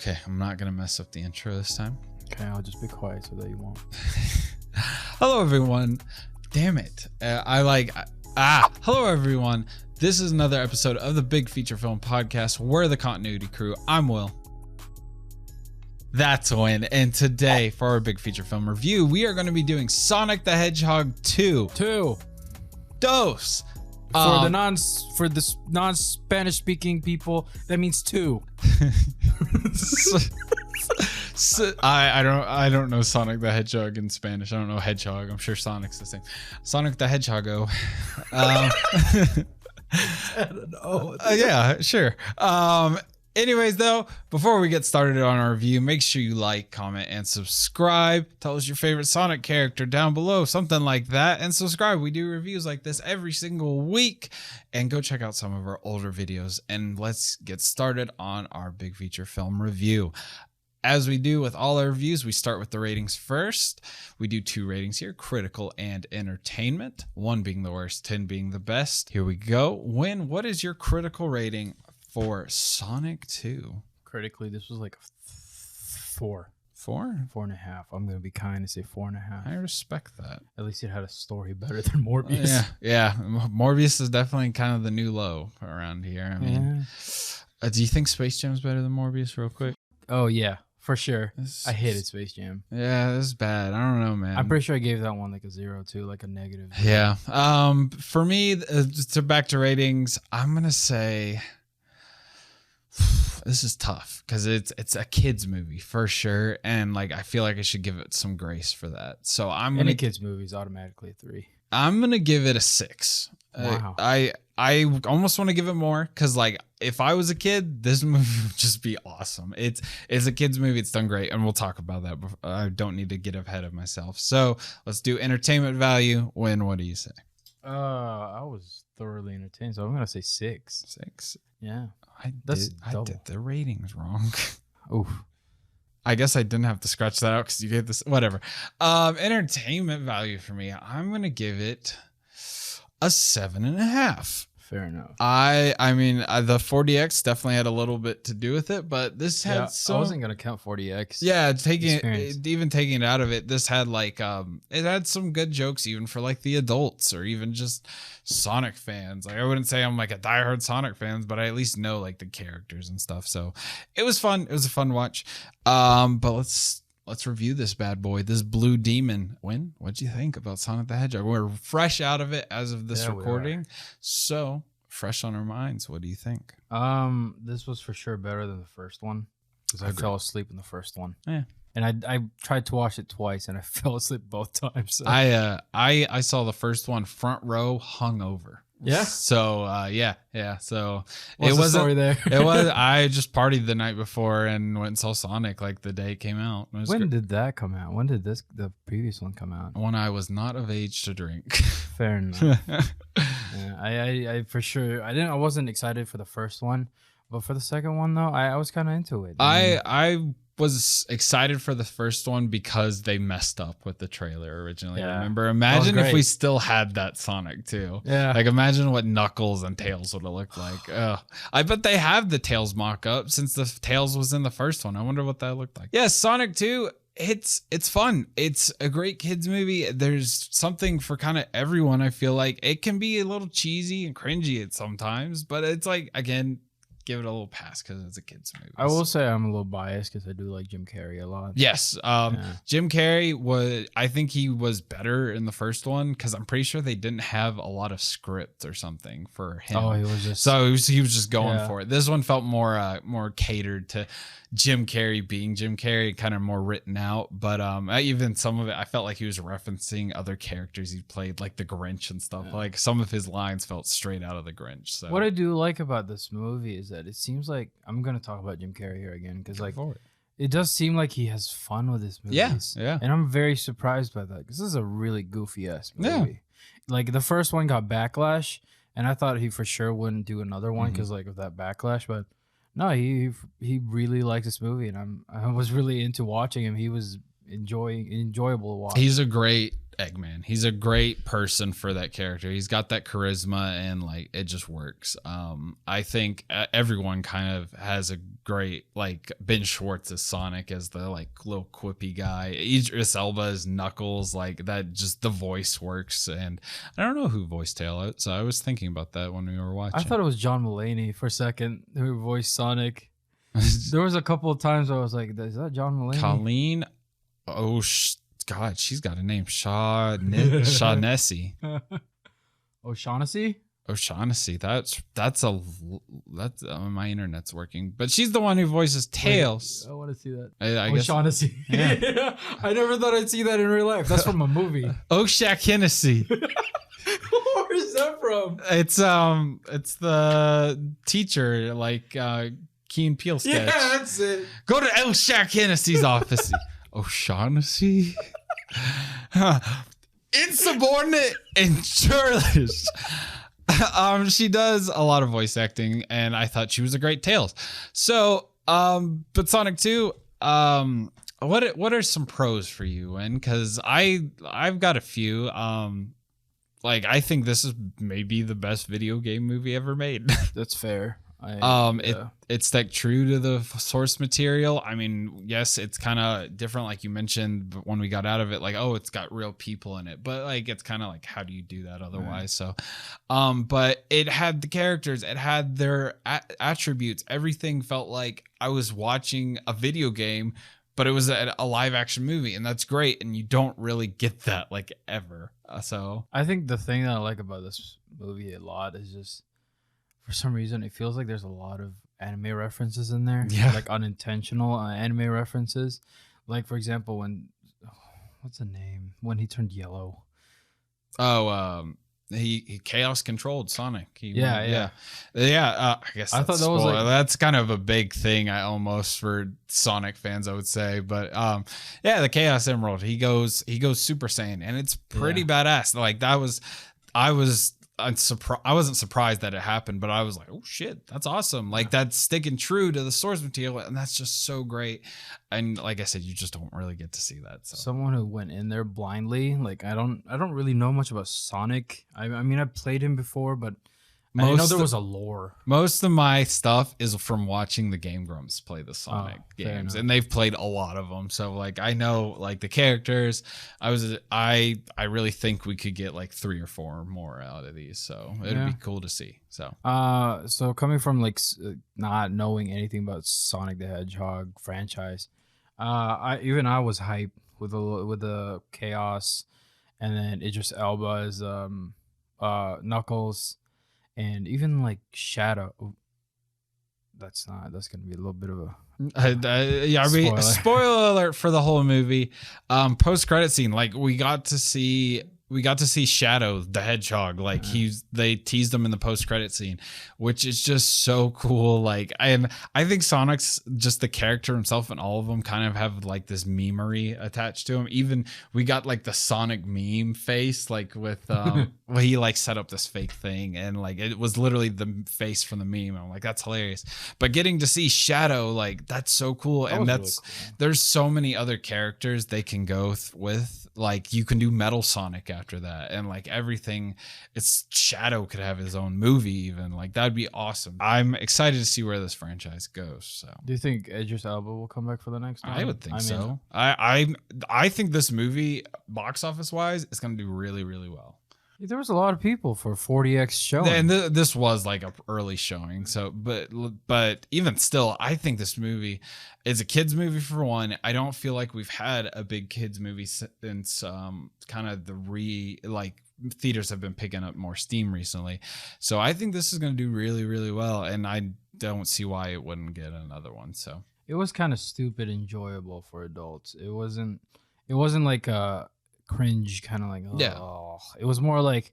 Okay, I'm not gonna mess up the intro this time. Okay, I'll just be quiet so that you won't. Hello, everyone. Damn it. Hello, everyone. This is another episode of the Big Feature Film Podcast. We're the Continuity Crew. I'm Will. That's Win. And today, for our Big Feature Film review, we are going to be doing Sonic the Hedgehog 2. Dose. For the non-Spanish speaking people, that means 2. I don't know Sonic the Hedgehog in Spanish. I don't know Hedgehog. I'm sure Sonic's the same. Sonic the Hedgehog. I don't know. Yeah, sure. Anyways, though, before we get started on our review, make sure you like, comment, and subscribe. Tell us your favorite Sonic character down below, something like that, and subscribe. We do reviews like this every single week, and go check out some of our older videos, and let's get started on our Big Feature Film review. As we do with all our reviews, we start with the ratings first. We do 2 ratings here, critical and entertainment, 1 being the worst, 10 being the best. Here we go. Win, what is your critical rating for Sonic 2? Critically, this was like a 4. 4? 4.5. I'm going to be kind and say 4.5. I respect that. At least it had a story better than Morbius. Yeah. Morbius is definitely kind of the new low around here. I mean, do you think Space Jam's better than Morbius real quick? Oh, yeah. For sure. I hated Space Jam. Yeah, this is bad. I don't know, man. I'm pretty sure I gave that one like a 0 too, like a negative. Yeah. For me, back to ratings, I'm gonna say this is tough because it's a kids movie for sure, and like I feel like I should give it some grace for that. So any kids movie is automatically a 3. I'm gonna give it a 6. Wow. I almost want to give it more because, like, if I was a kid, this movie would just be awesome. It's a kid's movie. It's done great, and we'll talk about that. I don't need to get ahead of myself. So let's do entertainment value. Win, what do you say? I was thoroughly entertained, so I'm gonna say 6. 6. Yeah, I did the ratings wrong. Oof. I guess I didn't have to scratch that out because you gave this whatever. Entertainment value for me, I'm gonna give it a 7.5. Fair enough. I mean, the 40X definitely had a little bit to do with it, but this had I wasn't gonna count 40X. Yeah, taking it out of it, this had like it had some good jokes even for like the adults or even just Sonic fans. Like I wouldn't say I'm like a diehard Sonic fan, but I at least know like the characters and stuff. So it was fun. It was a fun watch. But let's review this bad boy, this Blue Demon. Win, what'd you think about Sonic the Hedgehog? We're fresh out of it as of this recording, so fresh on our minds. What do you think? This was for sure better than the first one because I fell asleep in the first one. Yeah, and I tried to watch it twice and I fell asleep both times. So. I saw the first one front row hungover. Yeah. So yeah. So What's it wasn't the story there. It was. I just partied the night before and went and saw Sonic like the day it came out. When did that come out? When did the previous one come out? When I was not of age to drink. Fair enough. Yeah, I for sure I wasn't excited for the first one, but for the second one though, I was kind of into it. I was excited for the first one because they messed up with the trailer originally. Yeah. I remember. Imagine if we still had that Sonic too. Yeah. Like imagine what Knuckles and Tails would have looked like. I bet they have the Tails mock-up since the Tails was in the first one. I wonder what that looked like. Yeah, Sonic 2, it's fun. It's a great kids movie. There's something for kind of everyone. I feel like it can be a little cheesy and cringy at sometimes, but it's like, again, give it a little pass because it's a kids movie. I will say I'm a little biased because I do like Jim Carrey a lot. Yes. Jim Carrey I think he was better in the first one because I'm pretty sure they didn't have a lot of script or something for him. Oh, he was just he was just going for it. This one felt more catered to Jim Carrey being Jim Carrey, kind of more written out. But even some of it, I felt like he was referencing other characters he played, like the Grinch and stuff. Yeah. Like some of his lines felt straight out of the Grinch. So what I do like about this movie is that it seems like I'm gonna talk about Jim Carrey here again because like it does seem like he has fun with his movies. Yeah. And I'm very surprised by that because this is a really goofy ass movie. Yeah. Like the first one got backlash, and I thought he for sure wouldn't do another one because like of that backlash, but. No, he really liked this movie, and I was really into watching him. He was enjoyable to watch. He's a great Eggman. He's a great person for that character. He's got that charisma and like it just works. I think everyone kind of has a great like Ben Schwartz as Sonic as the like little quippy guy. Idris Elba as Knuckles, like that. Just the voice works. And I don't know who voiced Tail, so I was thinking about that when we were watching. I thought it was John Mulaney for a second who voiced Sonic. There was a couple of times where I was like, "Is that John Mulaney?" Colleen. Oh God, she's got a name. Shaughnessy. O'Shaughnessy? O'Shaughnessy. That's my internet's working. But she's the one who voices Tails. Wait, I want to see that. I guess. O'Shaughnessy. Yeah. I never thought I'd see that in real life. That's from a movie. Oshak Hennessy. Where is that from? It's the teacher, like Key and Peele sketch. Yeah, that's it. Go to Oshak Hennessy's office. O'Shaughnessy. Insubordinate and churlish. She does a lot of voice acting, and I thought she was a great Tails. So, but Sonic 2, what are some pros for you? And because I've got a few. Like I think this is maybe the best video game movie ever made. That's fair. It's stuck true to the source material. I mean, yes, it's kind of different, like you mentioned, but when we got out of it, like, oh, it's got real people in it, but like, it's kind of like, how do you do that otherwise? Right. So, but it had the characters, it had their attributes. Everything felt like I was watching a video game, but it was a live action movie, and that's great. And you don't really get that like ever. So I think the thing that I like about this movie a lot is just, for some reason, it feels like there's a lot of anime references in there. Yeah. Like unintentional anime references. Like, for example, what's the name? When he turned yellow. Oh, he chaos controlled Sonic. Yeah. I guess I thought that was that's kind of a big thing. almost for Sonic fans, I would say. But yeah, the Chaos Emerald. He goes Super Saiyan, and it's pretty badass. Like I wasn't surprised that it happened, but I was like, oh shit, that's awesome. Like that's sticking true to the source material, and that's just so great. And like I said, you just don't really get to see that. So someone who went in there blindly, like I don't really know much about Sonic. I mean, I've played him before, but I know there was a lore. Most of my stuff is from watching the Game Grumps play the Sonic games, and they've played a lot of them. So like I know like the characters. I really think we could get like 3 or 4 more out of these. So it'd be cool to see. So so coming from like not knowing anything about Sonic the Hedgehog franchise, I was hyped with the Chaos, and then Idris Elba as Knuckles. And even like Shadow, that's gonna be a little bit of a spoiler alert for the whole movie. Post credit scene, like we got to see Shadow the Hedgehog. Like they teased him in the post credit scene, which is just so cool. Like I think Sonic's just the character himself, and all of them kind of have like this memery attached to him. Even we got like the Sonic meme face, like with where he like set up this fake thing, and like it was literally the face from the meme. I'm like, that's hilarious. But getting to see Shadow, like that's so cool. And that's really cool. There's so many other characters they can go with. Like you can do Metal Sonic after that, and like everything, it's Shadow could have his own movie even. Like that'd be awesome. I'm excited to see where this franchise goes. So do you think Idris Elba will come back for the next one? I would think so. I think this movie, box office wise, is going to do really, really well. There was a lot of people for 40X showing, and this was like an early showing. So, but even still, I think this movie is a kids movie for one. I don't feel like we've had a big kids movie since kind of theaters have been picking up more steam recently. So I think this is going to do really, really well, and I don't see why it wouldn't get another one. So it was kind of stupid, enjoyable for adults. It wasn't like a cringe kind of like, it was more like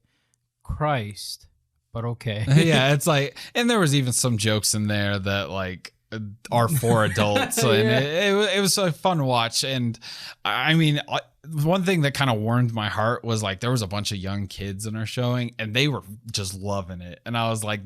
Christ, but okay. Yeah, it's like, and there was even some jokes in there that like are for adults. And it was a fun watch. And I mean, one thing that kind of warmed my heart was like there was a bunch of young kids in our showing and they were just loving it. And I was like,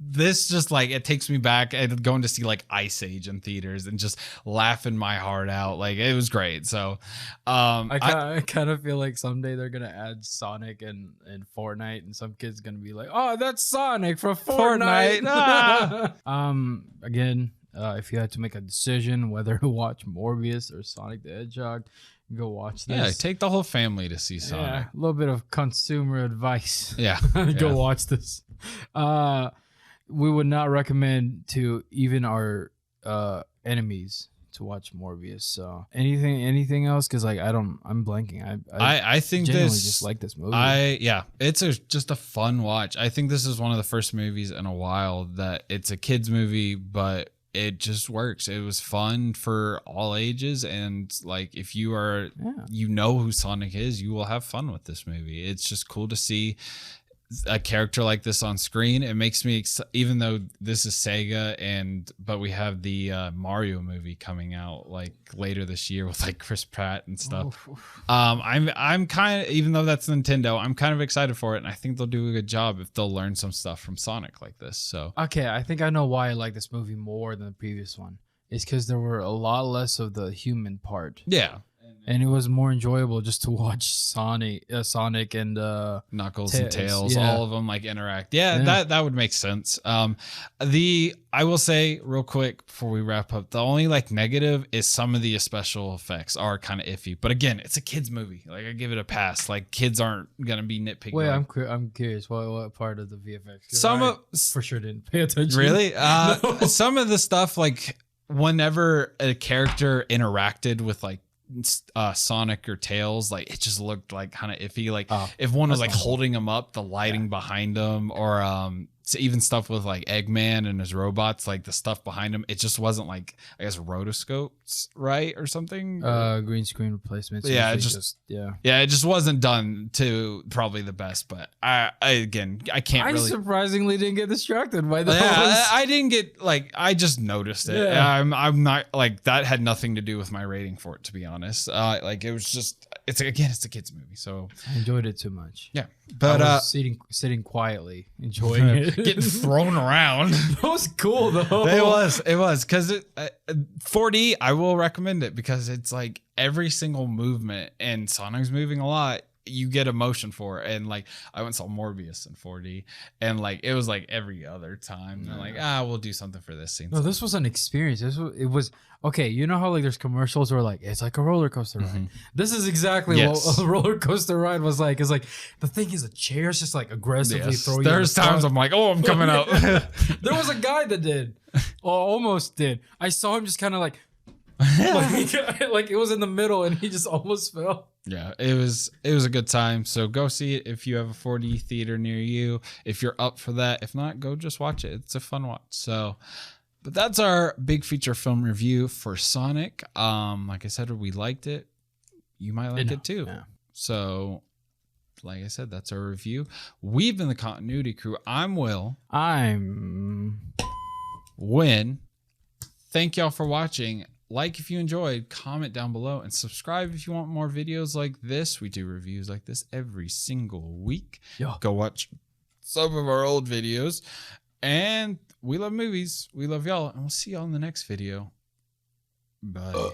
this just like, it takes me back and going to see like Ice Age in theaters and just laughing my heart out. Like it was great. So I kind of feel like someday they're gonna add Sonic and Fortnite, and some kid's gonna be like, "Oh, that's Sonic from Fortnite." Again, if you had to make a decision whether to watch Morbius or Sonic the Hedgehog, go watch this. Yeah, take the whole family to see Sonic. Yeah, a little bit of consumer advice. Yeah, go watch this. We would not recommend to even our enemies to watch Morbius. So anything else? Because like I'm blanking. I think genuinely this just like this movie. It's just a fun watch. I think this is one of the first movies in a while that it's a kids movie, but it just works. It was fun for all ages, and like if you are you know who Sonic is, you will have fun with this movie. It's just cool to see a character like this on screen. It makes me even though this is Sega but we have the Mario movie coming out like later this year with like Chris Pratt and stuff. I'm kind of, even though that's Nintendo, I'm kind of excited for it, and I think they'll do a good job if they'll learn some stuff from Sonic like this. So okay, I think I know why I like this movie more than the previous one. It's because there were a lot less of the human part. Yeah. And it was more enjoyable just to watch Sonic and Knuckles and Tails, all of them like interact. Yeah, that would make sense. I will say real quick before we wrap up, the only like negative is some of the special effects are kind of iffy. But again, it's a kids movie. Like I give it a pass. Like kids aren't gonna be nitpicking. Wait, I'm curious. What part of the VFX? For sure didn't pay attention. Really? Some of the stuff like whenever a character interacted with like Sonic or Tails, like it just looked like kind of iffy. Like if one was like holding him up, the lighting behind him, or so even stuff with like Eggman and his robots, like the stuff behind him, it just wasn't like, I guess, rotoscopes, right, or something. Green screen replacements. Yeah, it just wasn't done to probably the best. But I surprisingly didn't get distracted by those. Yeah, I didn't get like, I just noticed it. Yeah. I'm not like, that had nothing to do with my rating for it, to be honest. Like it was just, it's a kids movie, so I enjoyed it too much. Yeah, but I was sitting quietly enjoying it. Getting thrown around. That was cool though. It was because 4D. I will recommend it because it's like every single movement, and Sonic's moving a lot. You get emotion for it. And like I went and saw Morbius in 4D, and like it was like every other time. They're like, we'll do something for this scene. No, this was an experience. It was okay. You know how like there's commercials where like it's like a roller coaster ride. This is exactly what a roller coaster ride was like. It's like the thing is, the chair's just like aggressively throwing. There's times I'm like, I'm coming out. There was a guy that did, or almost did. I saw him just kind of like it was in the middle, and he just almost fell. Yeah, it was a good time. So go see it if you have a 4D theater near you, if you're up for that. If not, go just watch it. It's a fun watch. So, but that's our big feature film review for Sonic. Like I said, we liked it. You might like it too. Yeah. So, like I said, that's our review. We've been the Continuity Crew. I'm Will. I'm Win. Thank y'all for watching. Like if you enjoyed, comment down below, and subscribe if you want more videos like this. We do reviews like this every single week. Go watch some of our old videos. And we love movies. We love y'all. And we'll see y'all in the next video. Bye.